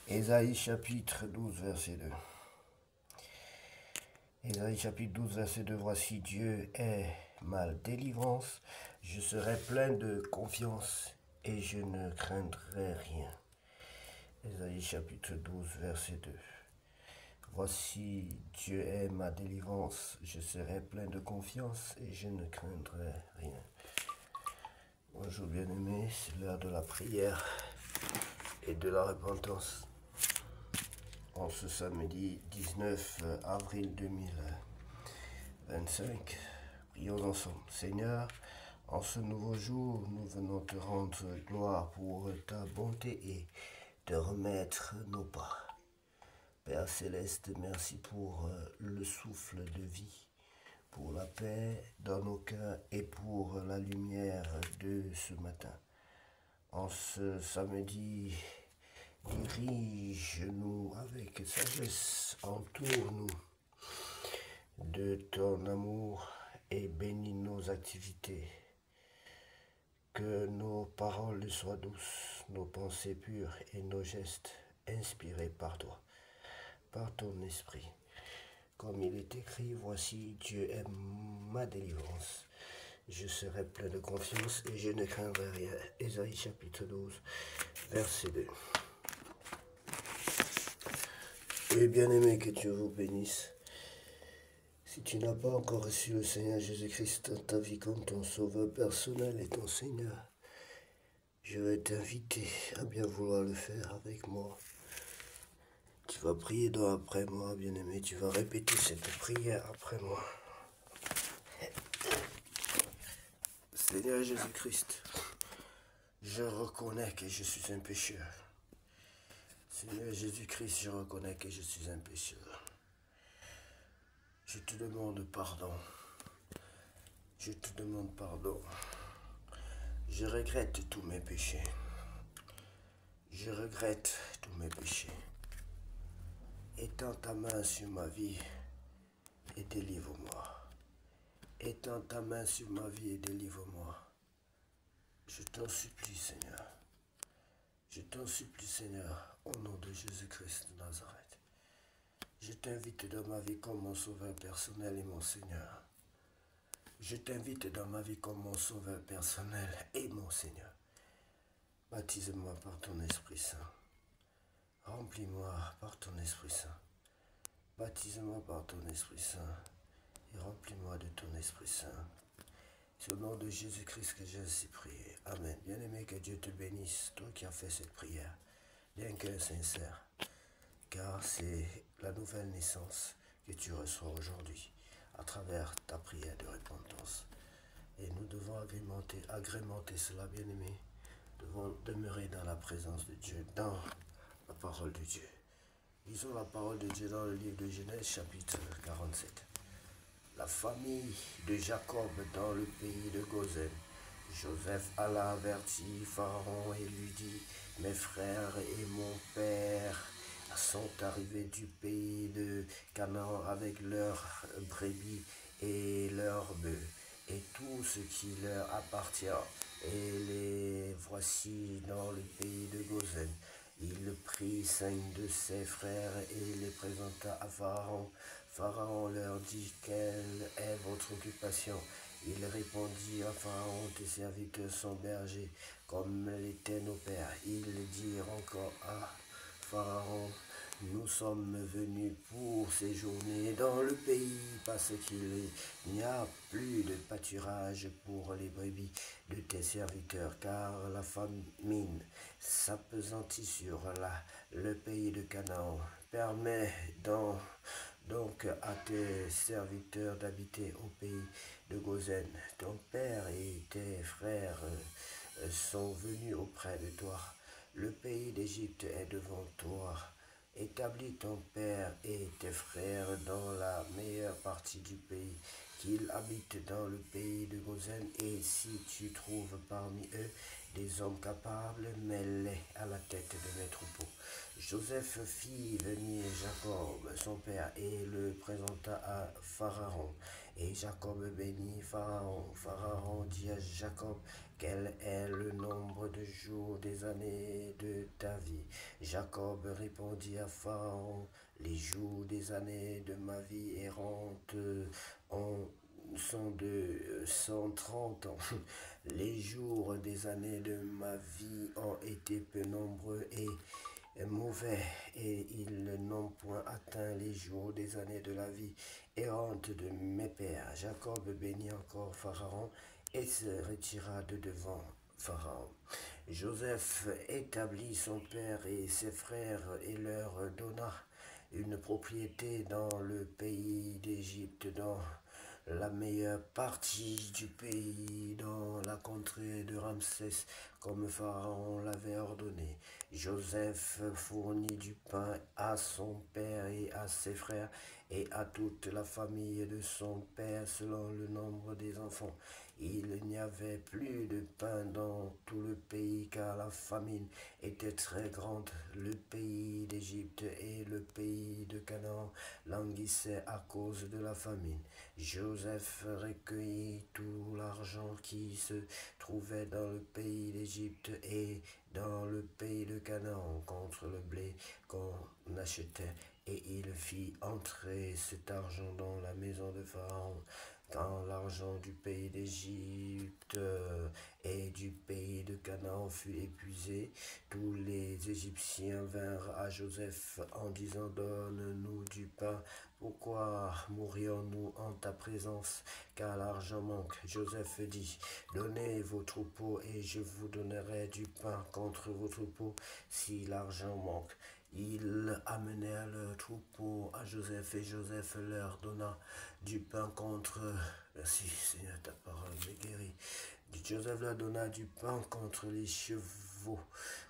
Ésaïe chapitre 12, verset 2. Ésaïe chapitre 12, verset 2. Voici, Dieu est ma délivrance. Je serai plein de confiance et je ne craindrai rien. Ésaïe chapitre 12, verset 2. Voici, Dieu est ma délivrance. Je serai plein de confiance et je ne craindrai rien. Bonjour bien-aimés, c'est l'heure de la prière et de la repentance. En ce samedi 19 avril 2025, prions ensemble. Seigneur, en ce nouveau jour, nous venons te rendre gloire pour ta bonté et te remettre nos pas. Père Céleste, merci pour le souffle de vie, pour la paix dans nos cœurs et pour la lumière de ce matin. En ce samedi, dirige-nous avec sagesse, entoure-nous de ton amour et bénis nos activités. Que nos paroles soient douces, nos pensées pures et nos gestes inspirés par toi, par ton esprit. Comme il est écrit, voici, Dieu est ma délivrance. Je serai plein de confiance et je ne craindrai rien. Ésaïe chapitre 12, verset 2. Et bien-aimé, que Dieu vous bénisse. Si tu n'as pas encore reçu le Seigneur Jésus-Christ dans ta vie comme ton sauveur personnel et ton Seigneur, je vais t'inviter à bien vouloir le faire avec moi. Tu vas prier après moi, bien-aimé. Tu vas répéter cette prière après moi. Seigneur Jésus-Christ, je reconnais que je suis un pécheur. Seigneur Jésus-Christ, je reconnais que je suis un pécheur. Je te demande pardon. Je te demande pardon. Je regrette tous mes péchés. Je regrette tous mes péchés. Étends ta main sur ma vie et délivre-moi. Étends ta main sur ma vie et délivre-moi. Je t'en supplie, Seigneur. Je t'en supplie, Seigneur, au nom de Jésus-Christ de Nazareth. Je t'invite dans ma vie comme mon sauveur personnel et mon Seigneur. Je t'invite dans ma vie comme mon sauveur personnel et mon Seigneur. Baptise-moi par ton Esprit Saint. Remplis-moi par ton Esprit Saint. Baptise-moi par ton Esprit Saint et remplis-moi de ton Esprit Saint. C'est au nom de Jésus-Christ que j'ai ainsi prié. Amen. Bien-aimé, que Dieu te bénisse, toi qui as fait cette prière, d'un cœur sincère, car c'est la nouvelle naissance que tu reçois aujourd'hui à travers ta prière de repentance. Et nous devons agrémenter cela, bien-aimé. Nous devons demeurer dans la présence de Dieu, dans la parole de Dieu. Lisons la parole de Dieu dans le livre de Genèse, chapitre 47. La famille de Jacob dans le pays de Gozen. Joseph alla avertir Pharaon et lui dit, mes frères et mon père sont arrivés du pays de Canaan avec leurs brebis et leurs bœufs et tout ce qui leur appartient. Et les voici dans le pays de Gozen. Il prit 5 de ses frères et les présenta à Pharaon. Pharaon leur dit, quelle est votre occupation? Il répondit à Pharaon, tes serviteurs sont bergers, comme l'étaient nos pères. Ils dirent encore à Pharaon, nous sommes venus pour séjourner dans le pays parce qu'il n'y a plus de pâturage pour les brebis de tes serviteurs, car la famine s'appesantit sur le pays de Canaan. Permets donc à tes serviteurs d'habiter au pays de Gozen. Ton père et tes frères sont venus auprès de toi. Le pays d'Égypte est devant toi. Établis ton père et tes frères dans la meilleure partie du pays, qu'ils habitent dans le pays de Gozen, et si tu trouves parmi eux des hommes capables, mets-les à la tête de mes troupeaux. Joseph fit venir Jacob, son père, et le présenta à Pharaon. Et Jacob bénit Pharaon. Pharaon dit à Jacob, quel est le nombre de jours des années de ta vie? Jacob répondit à Pharaon, les jours des années de ma vie errante sont de 130 ans. Les jours des années de ma vie ont été peu nombreux et mauvais, et ils n'ont point atteint les jours des années de la vie errante de mes pères. Jacob bénit encore Pharaon et se retira de devant Pharaon. Joseph établit son père et ses frères et leur donna une propriété dans le pays d'Égypte, dans la meilleure partie du pays, dans la contrée de Ramsès, comme Pharaon l'avait ordonné. Joseph fournit du pain à son père et à ses frères et à toute la famille de son père selon le nombre des enfants. Il n'y avait plus de pain dans tout le pays car la famine était très grande. Le pays d'Égypte et le pays de Canaan languissaient à cause de la famine. Joseph recueillit tout l'argent qui se trouvait dans le pays d'Égypte et dans le pays de Canaan contre le blé qu'on achetait, et il fit entrer cet argent dans la maison de Pharaon. Quand l'argent du pays d'Égypte et du pays de Canaan fut épuisé, tous les Égyptiens vinrent à Joseph en disant, donne-nous du pain. Pourquoi mourions-nous en ta présence, car l'argent manque? Joseph dit, donnez vos troupeaux et je vous donnerai du pain contre vos troupeaux si l'argent manque. Ils amenèrent le troupeau à Joseph et Joseph leur donna du pain contre... Merci Seigneur, ta parole me guérit. Joseph leur donna du pain contre les chevaux,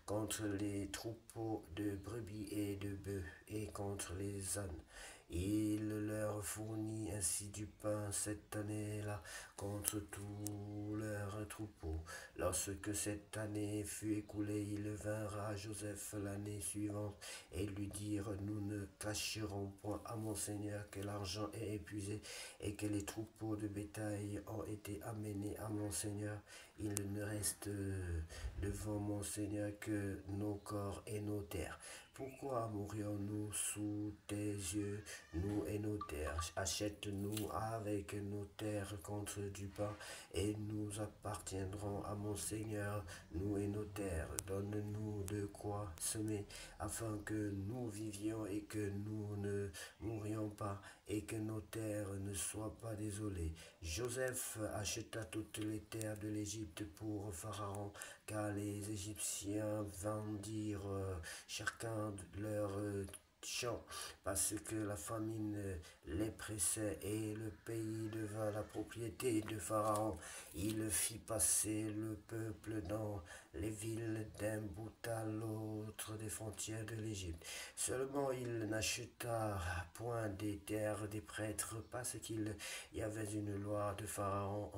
contre les troupeaux de brebis et de bœufs et contre les ânes. Il leur fournit ainsi du pain cette année-là contre tous leurs troupeaux. Lorsque cette année fut écoulée, ils vinrent à Joseph l'année suivante et lui dirent, nous ne cacherons point à mon Seigneur que l'argent est épuisé et que les troupeaux de bétail ont été amenés à mon Seigneur. Il ne reste devant mon Seigneur que nos corps et nos terres. Pourquoi mourions-nous sous tes yeux, nous et nos terres? Achète-nous avec nos terres contre du pain, et nous appartiendrons à mon Seigneur, nous et nos terres. Donne-nous de quoi semer, afin que nous vivions et que nous ne mourions pas, et que nos terres ne soient pas désolées. Joseph acheta toutes les terres de l'Égypte pour Pharaon, car les Égyptiens vendirent chacun leur champ, parce que la famine les pressait, et le pays devint la propriété de Pharaon. Il fit passer le peuple dans les villes d'un bout à l'autre des frontières de l'Égypte. Seulement il n'acheta point des terres des prêtres, parce qu'il y avait une loi de Pharaon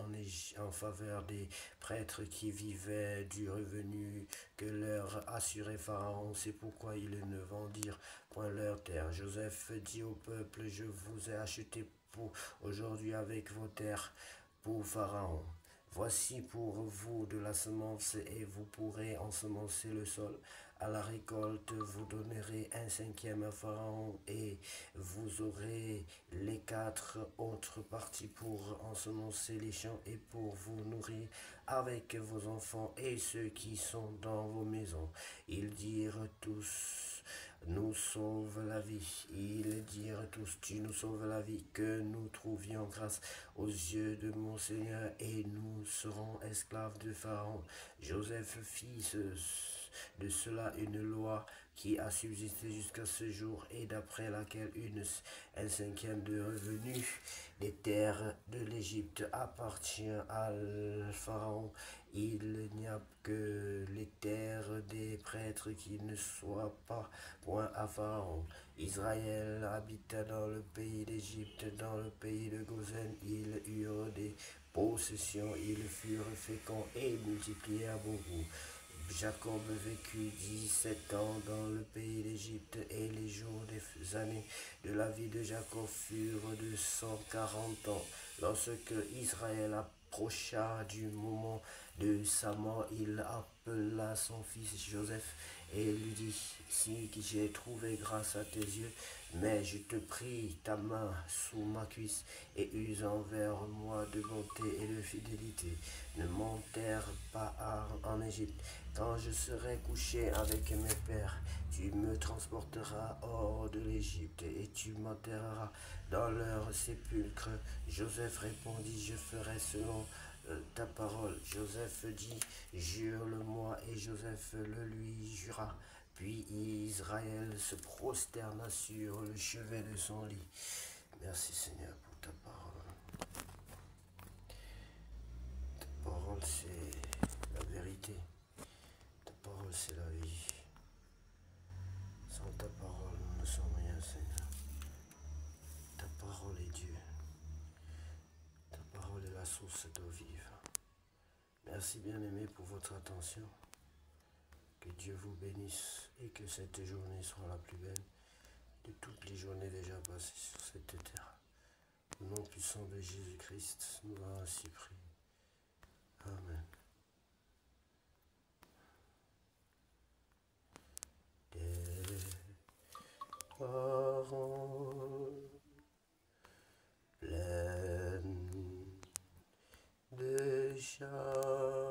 en faveur des prêtres qui vivaient du revenu que leur assurait Pharaon. C'est pourquoi ils ne vendirent point leurs terres. Joseph dit au peuple, je vous ai acheté pour aujourd'hui avec vos terres pour Pharaon. Voici pour vous de la semence et vous pourrez ensemencer le sol. À la récolte, vous donnerez un cinquième à Pharaon et vous aurez les 4 autres parties pour ensemencer les champs et pour vous nourrir avec vos enfants et ceux qui sont dans vos maisons. Ils dirent tous, nous sauve la vie. Ils dirent tous, tu nous sauves la vie, que nous trouvions grâce aux yeux de mon Seigneur et nous serons esclaves de Pharaon. Joseph fit de cela une loi qui a subsisté jusqu'à ce jour et d'après laquelle un cinquième de revenus des terres de l'Égypte appartient à Pharaon. Il n'y a que les terres des prêtres qui ne soient pas point à Pharaon. Israël habita dans le pays d'Égypte, dans le pays de Goshen. Ils eurent des possessions, ils furent féconds et multiplièrent beaucoup. Jacob vécut 17 ans dans le pays d'Égypte et les jours des années de la vie de Jacob furent de 140 ans. Lorsque Israël approcha du moment de sa mort, il appela son fils Joseph et lui dit, si j'ai trouvé grâce à tes yeux, mais je te prie ta main sous ma cuisse et use envers moi de bonté et de fidélité. Ne m'enterre pas en Égypte. Quand je serai couché avec mes pères, tu me transporteras hors de l'Égypte et tu m'enterreras dans leur sépulcre. Joseph répondit, je ferai selon ta parole. Joseph dit, jure-le-moi, et Joseph le lui jura. Puis Israël se prosterna sur le chevet de son lit. Merci Seigneur pour ta parole. Ta parole c'est la vérité. Ta parole c'est la vie. Sans ta parole nous ne sommes rien Seigneur. Ta parole est Dieu. Ta parole est la source d'eau vive. Merci bien-aimés pour votre attention. Que Dieu vous bénisse et que cette journée soit la plus belle de toutes les journées déjà passées sur cette terre. Au nom puissant de Jésus-Christ, nous avons ainsi prié. Amen. Des paroles pleines de charme.